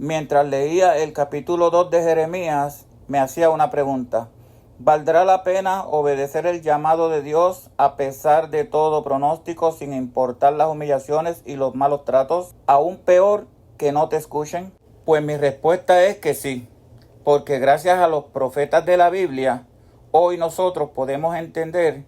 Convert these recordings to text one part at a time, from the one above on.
Mientras leía el capítulo 2 de Jeremías, me hacía una pregunta. ¿Valdrá la pena obedecer el llamado de Dios a pesar de todo pronóstico, sin importar las humillaciones y los malos tratos? ¿Aún peor que no te escuchen? Pues mi respuesta es que sí, porque gracias a los profetas de la Biblia, hoy nosotros podemos entender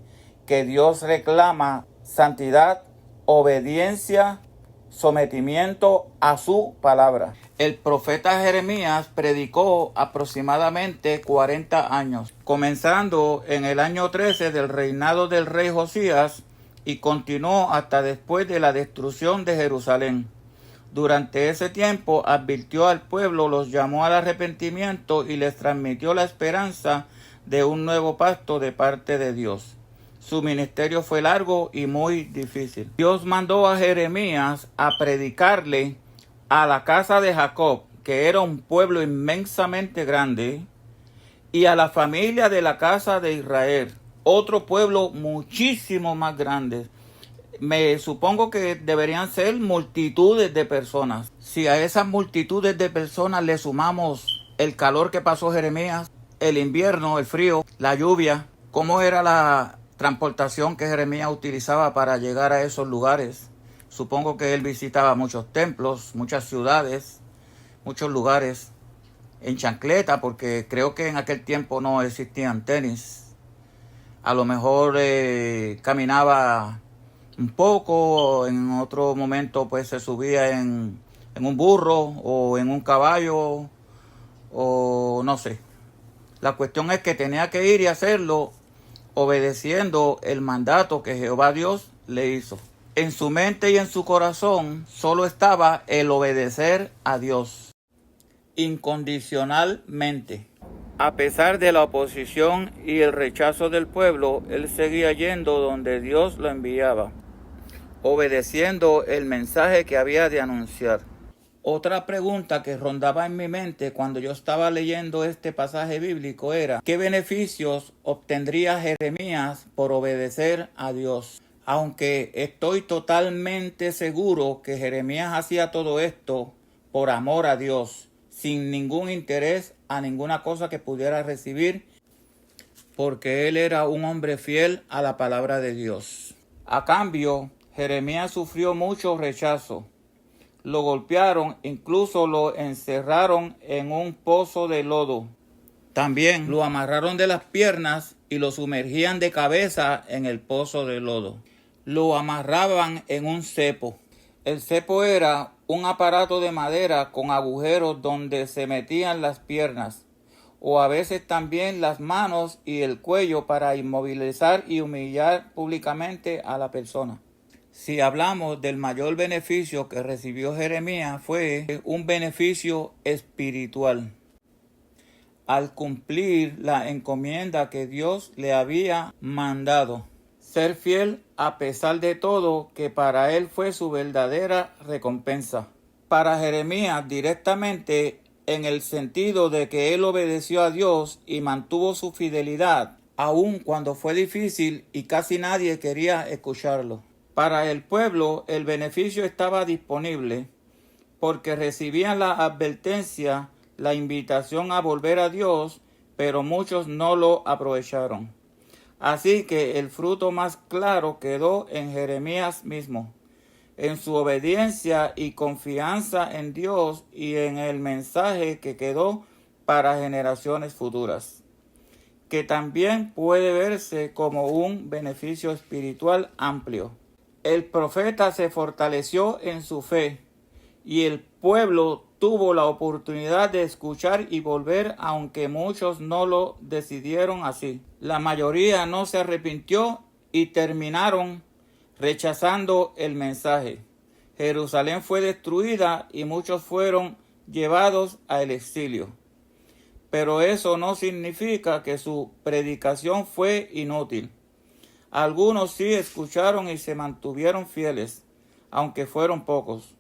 que Dios reclama santidad, obediencia, sometimiento a su palabra. El profeta Jeremías predicó aproximadamente 40 años, comenzando en el año 13 del reinado del rey Josías y continuó hasta después de la destrucción de Jerusalén. Durante ese tiempo advirtió al pueblo, los llamó al arrepentimiento y les transmitió la esperanza de un nuevo pacto de parte de Dios. Su ministerio fue largo y muy difícil. Dios mandó a Jeremías a predicarle a la casa de Jacob, que era un pueblo inmensamente grande, y a la familia de la casa de Israel, otro pueblo muchísimo más grande. Me supongo que deberían ser multitudes de personas. Si a esas multitudes de personas le sumamos el calor que pasó Jeremías, el invierno, el frío, la lluvia, ¿cómo era la transportación que Jeremías utilizaba para llegar a esos lugares? Supongo que él visitaba muchos templos, muchas ciudades, muchos lugares en chancleta, porque creo que en aquel tiempo no existían tenis. A lo mejor caminaba un poco, en otro momento pues se subía en un burro o en un caballo o no sé. La cuestión es que tenía que ir y hacerlo obedeciendo el mandato que Jehová Dios le hizo. En su mente y en su corazón solo estaba el obedecer a Dios incondicionalmente. A pesar de la oposición y el rechazo del pueblo, él seguía yendo donde Dios lo enviaba, obedeciendo el mensaje que había de anunciar. Otra pregunta que rondaba en mi mente cuando yo estaba leyendo este pasaje bíblico era: ¿qué beneficios obtendría Jeremías por obedecer a Dios? Aunque estoy totalmente seguro que Jeremías hacía todo esto por amor a Dios, sin ningún interés a ninguna cosa que pudiera recibir, porque él era un hombre fiel a la palabra de Dios. A cambio, Jeremías sufrió mucho rechazo. Lo golpearon, incluso lo encerraron en un pozo de lodo. También lo amarraron de las piernas y lo sumergían de cabeza en el pozo de lodo. Lo amarraban en un cepo. El cepo era un aparato de madera con agujeros donde se metían las piernas, o a veces también las manos y el cuello, para inmovilizar y humillar públicamente a la persona. Si hablamos del mayor beneficio que recibió Jeremías, fue un beneficio espiritual. Al cumplir la encomienda que Dios le había mandado, ser fiel a pesar de todo, que para él fue su verdadera recompensa. Para Jeremías directamente, en el sentido de que él obedeció a Dios y mantuvo su fidelidad, aun cuando fue difícil y casi nadie quería escucharlo. Para el pueblo el beneficio estaba disponible, porque recibían la advertencia, la invitación a volver a Dios, pero muchos no lo aprovecharon. Así que el fruto más claro quedó en Jeremías mismo, en su obediencia y confianza en Dios y en el mensaje que quedó para generaciones futuras, que también puede verse como un beneficio espiritual amplio. El profeta se fortaleció en su fe y el pueblo tuvo la oportunidad de escuchar y volver, aunque muchos no lo decidieron así. La mayoría no se arrepintió y terminaron rechazando el mensaje. Jerusalén fue destruida y muchos fueron llevados al exilio. Pero eso no significa que su predicación fue inútil. Algunos sí escucharon y se mantuvieron fieles, aunque fueron pocos.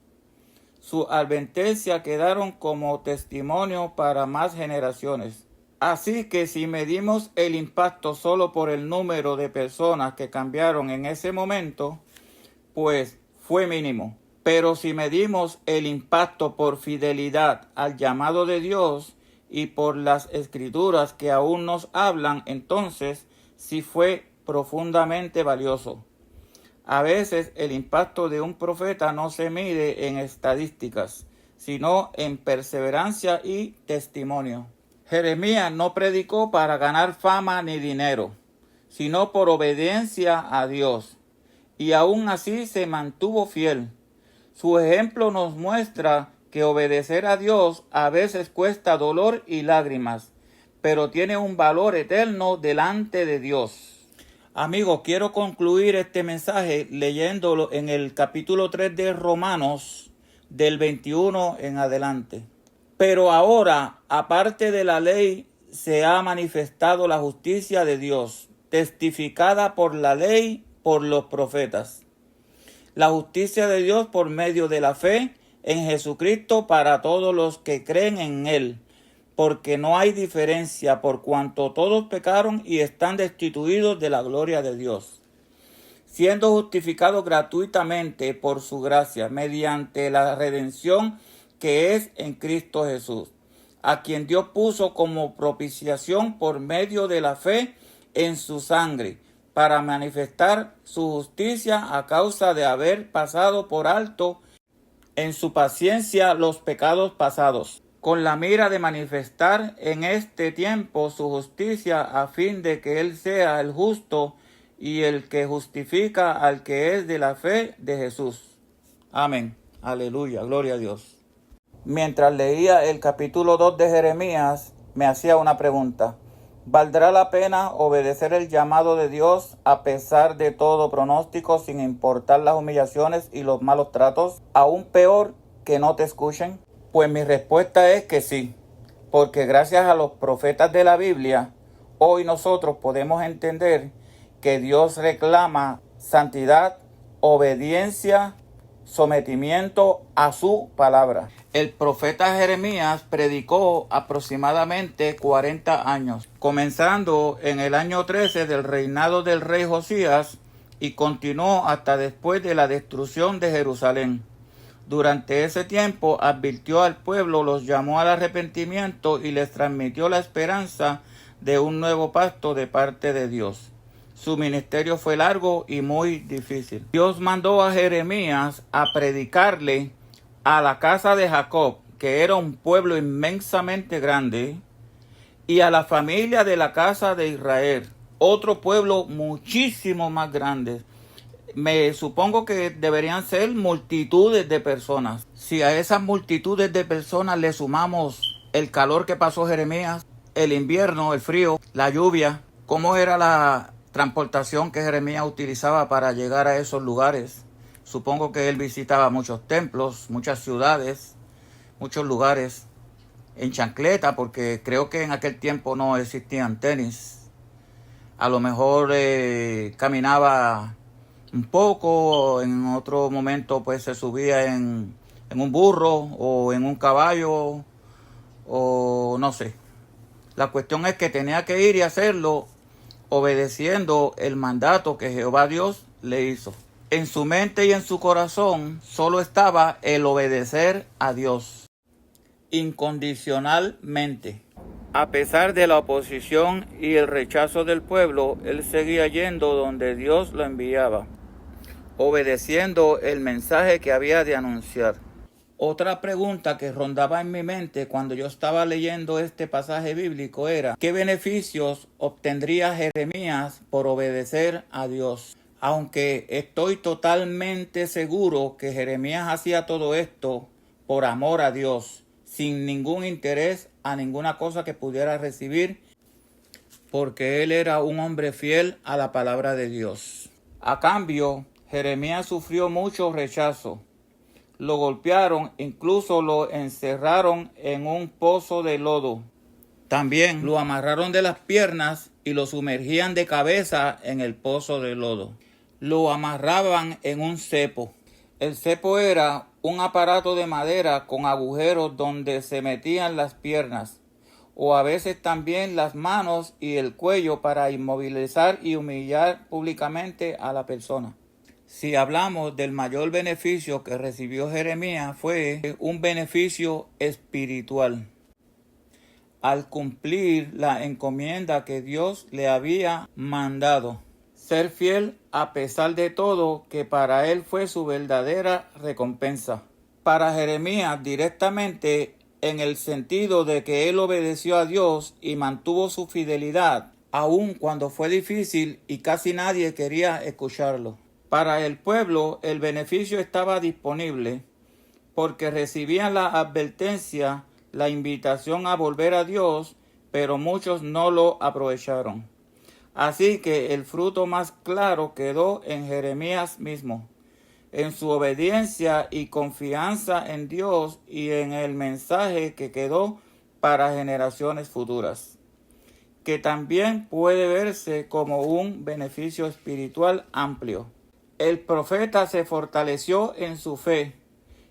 Su advertencia quedaron como testimonio para más generaciones. Así que si medimos el impacto solo por el número de personas que cambiaron en ese momento, pues fue mínimo. Pero si medimos el impacto por fidelidad al llamado de Dios y por las escrituras que aún nos hablan, entonces sí fue profundamente valioso. A veces el impacto de un profeta no se mide en estadísticas, sino en perseverancia y testimonio. Jeremías no predicó para ganar fama ni dinero, sino por obediencia a Dios, y aún así se mantuvo fiel. Su ejemplo nos muestra que obedecer a Dios a veces cuesta dolor y lágrimas, pero tiene un valor eterno delante de Dios. Amigos, quiero concluir este mensaje leyéndolo en el capítulo 3 de Romanos, del 21 en adelante. Pero ahora, aparte de la ley, se ha manifestado la justicia de Dios, testificada por la ley, por los profetas. La justicia de Dios por medio de la fe en Jesucristo para todos los que creen en Él, porque no hay diferencia por cuanto todos pecaron y están destituidos de la gloria de Dios, siendo justificados gratuitamente por su gracia, mediante la redención que es en Cristo Jesús, a quien Dios puso como propiciación por medio de la fe en su sangre, para manifestar su justicia a causa de haber pasado por alto en su paciencia los pecados pasados, con la mira de manifestar en este tiempo su justicia, a fin de que Él sea el justo y el que justifica al que es de la fe de Jesús. Amén. Aleluya. Gloria a Dios. Mientras leía el capítulo 2 de Jeremías, me hacía una pregunta. ¿Valdrá la pena obedecer el llamado de Dios a pesar de todo pronóstico, sin importar las humillaciones y los malos tratos? ¿Aún peor que no te escuchen? Pues mi respuesta es que sí, porque gracias a los profetas de la Biblia, hoy nosotros podemos entender que Dios reclama santidad, obediencia, sometimiento a su palabra. El profeta Jeremías predicó aproximadamente 40 años, comenzando en el año 13 del reinado del rey Josías y continuó hasta después de la destrucción de Jerusalén. Durante ese tiempo advirtió al pueblo, los llamó al arrepentimiento y les transmitió la esperanza de un nuevo pacto de parte de Dios. Su ministerio fue largo y muy difícil. Dios mandó a Jeremías a predicarle a la casa de Jacob, que era un pueblo inmensamente grande, y a la familia de la casa de Israel, otro pueblo muchísimo más grande. Me supongo que deberían ser multitudes de personas. Si a esas multitudes de personas le sumamos el calor que pasó Jeremías, el invierno, el frío, la lluvia, cómo era la transportación que Jeremías utilizaba para llegar a esos lugares. Supongo que él visitaba muchos templos, muchas ciudades, muchos lugares en chancleta, porque creo que en aquel tiempo no existían tenis. A lo mejor caminaba un poco, en otro momento pues se subía en un burro o en un caballo o no sé. La cuestión es que tenía que ir y hacerlo obedeciendo el mandato que Jehová Dios le hizo. En su mente y en su corazón solo estaba el obedecer a Dios incondicionalmente. A pesar de la oposición y el rechazo del pueblo, él seguía yendo donde Dios lo enviaba, obedeciendo el mensaje que había de anunciar. Otra pregunta que rondaba en mi mente cuando yo estaba leyendo este pasaje bíblico era: ¿qué beneficios obtendría Jeremías por obedecer a Dios? Aunque estoy totalmente seguro que Jeremías hacía todo esto por amor a Dios, sin ningún interés a ninguna cosa que pudiera recibir, porque él era un hombre fiel a la palabra de Dios. A cambio, Jeremías sufrió mucho rechazo. Lo golpearon, incluso lo encerraron en un pozo de lodo. También lo amarraron de las piernas y lo sumergían de cabeza en el pozo de lodo. Lo amarraban en un cepo. El cepo era un aparato de madera con agujeros donde se metían las piernas, o a veces también las manos y el cuello, para inmovilizar y humillar públicamente a la persona. Si hablamos del mayor beneficio que recibió Jeremías, fue un beneficio espiritual. Al cumplir la encomienda que Dios le había mandado, ser fiel a pesar de todo, que para él fue su verdadera recompensa. Para Jeremías directamente, en el sentido de que él obedeció a Dios y mantuvo su fidelidad, aun cuando fue difícil y casi nadie quería escucharlo. Para el pueblo el beneficio estaba disponible porque recibían la advertencia, la invitación a volver a Dios, pero muchos no lo aprovecharon. Así que el fruto más claro quedó en Jeremías mismo, en su obediencia y confianza en Dios y en el mensaje que quedó para generaciones futuras, que también puede verse como un beneficio espiritual amplio. El profeta se fortaleció en su fe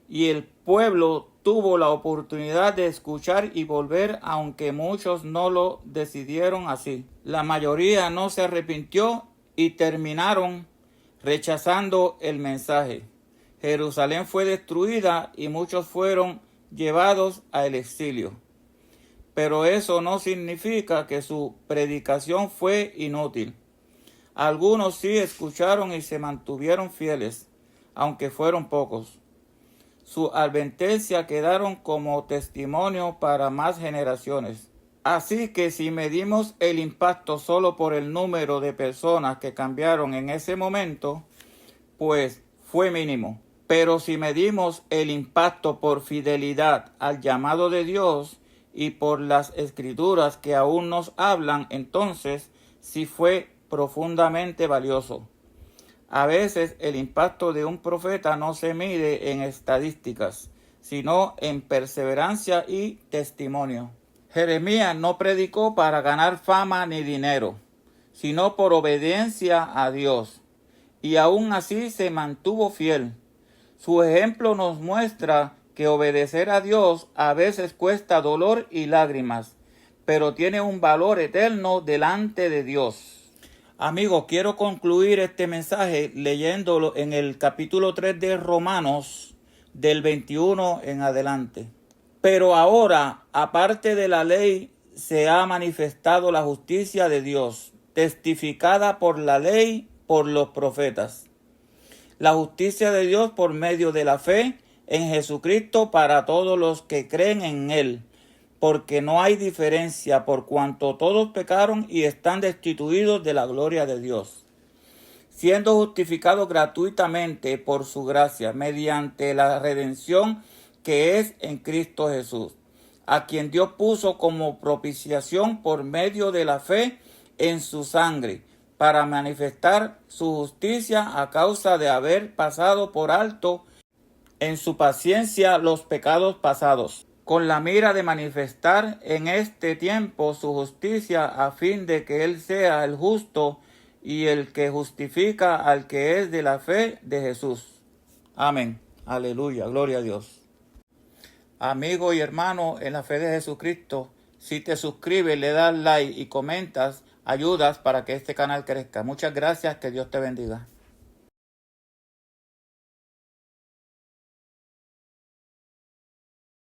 y el pueblo tuvo la oportunidad de escuchar y volver, aunque muchos no lo decidieron así. La mayoría no se arrepintió y terminaron rechazando el mensaje. Jerusalén fue destruida y muchos fueron llevados al exilio. Pero eso no significa que su predicación fue inútil. Algunos sí escucharon y se mantuvieron fieles, aunque fueron pocos. Sus advertencias quedaron como testimonio para más generaciones. Así que si medimos el impacto solo por el número de personas que cambiaron en ese momento, pues fue mínimo. Pero si medimos el impacto por fidelidad al llamado de Dios y por las escrituras que aún nos hablan, entonces sí fue profundamente valioso. A veces el impacto de un profeta no se mide en estadísticas, sino en perseverancia y testimonio. Jeremías no predicó para ganar fama ni dinero, sino por obediencia a Dios, y aún así se mantuvo fiel. Su ejemplo nos muestra que obedecer a Dios a veces cuesta dolor y lágrimas, pero tiene un valor eterno delante de Dios. Amigos, quiero concluir este mensaje leyéndolo en el capítulo 3 de Romanos, del 21 en adelante. Pero ahora, aparte de la ley, se ha manifestado la justicia de Dios, testificada por la ley, por los profetas. La justicia de Dios por medio de la fe en Jesucristo para todos los que creen en Él, porque no hay diferencia, por cuanto todos pecaron y están destituidos de la gloria de Dios, siendo justificados gratuitamente por su gracia, mediante la redención que es en Cristo Jesús, a quien Dios puso como propiciación por medio de la fe en su sangre, para manifestar su justicia a causa de haber pasado por alto en su paciencia los pecados pasados, con la mira de manifestar en este tiempo su justicia, a fin de que Él sea el justo y el que justifica al que es de la fe de Jesús. Amén. Aleluya. Gloria a Dios. Amigo y hermano en la fe de Jesucristo, si te suscribes, le das like y comentas, ayudas para que este canal crezca. Muchas gracias. Que Dios te bendiga.